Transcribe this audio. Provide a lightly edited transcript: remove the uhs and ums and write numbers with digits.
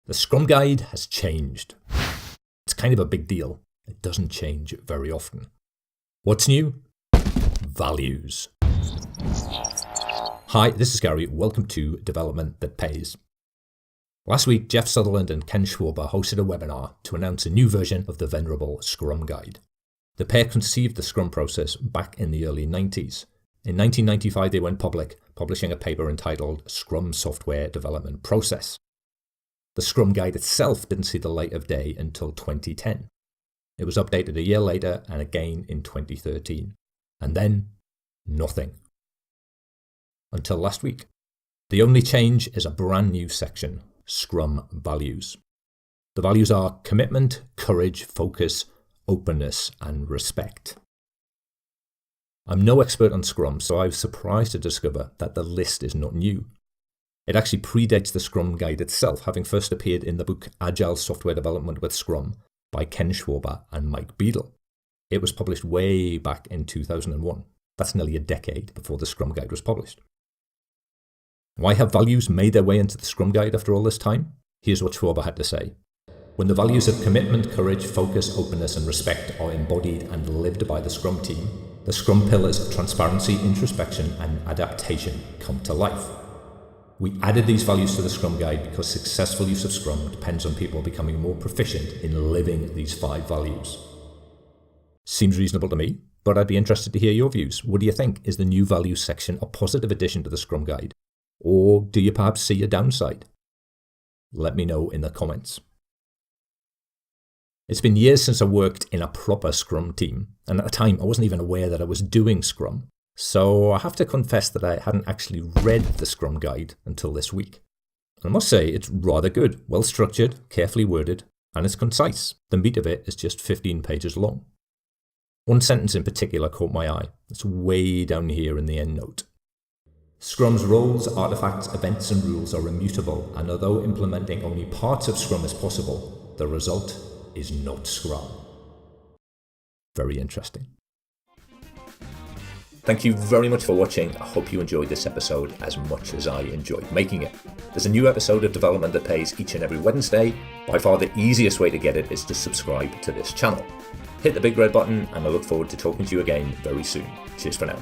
The Scrum Guide has changed. It's kind of a big deal. It doesn't change very often. What's new? Values. Hi, this is Gary. Welcome to Development That Pays. Last week, Jeff Sutherland and Ken Schwaber hosted a webinar to announce a new version of the venerable Scrum Guide. The pair conceived the Scrum process back in the early 90s. In 1995, they went public, publishing a paper entitled Scrum Software Development Process. The Scrum Guide itself didn't see the light of day until 2010. It was updated a year later and again in 2013. And then, nothing. Until last week. The only change is a brand new section, Scrum Values. The values are commitment, courage, focus, openness, and respect. I'm no expert on Scrum, so I was surprised to discover that the list is not new. It actually predates the Scrum Guide itself, having first appeared in the book Agile Software Development with Scrum by Ken Schwaber and Mike Beedle. It was published way back in 2001. That's nearly a decade before the Scrum Guide was published. Why have values made their way into the Scrum Guide after all this time? Here's what Schwaber had to say. When the values of commitment, courage, focus, openness, and respect are embodied and lived by the Scrum Team, the Scrum pillars of transparency, introspection, and adaptation come to life. We added these values to the Scrum Guide because successful use of Scrum depends on people becoming more proficient in living these 5 values. Seems reasonable to me, but I'd be interested to hear your views. What do you think? Is the new values section a positive addition to the Scrum Guide? Or do you perhaps see a downside? Let me know in the comments. It's been years since I worked in a proper Scrum team, and at the time I wasn't even aware that I was doing Scrum. So I have to confess that I hadn't actually read the Scrum Guide until this week. I must say it's rather good, well structured, carefully worded, and it's concise. The meat of it is just 15 pages long. One sentence in particular caught my eye. It's way down here in the endnote. Scrum's roles, artifacts, events and rules are immutable, and although implementing only parts of Scrum is possible, the result is not Scrum. Very interesting. Thank you very much for watching. I hope you enjoyed this episode as much as I enjoyed making it. There's a new episode of Development That Pays each and every Wednesday. By far the easiest way to get it is to subscribe to this channel. Hit the big red button and I look forward to talking to you again very soon. Cheers for now.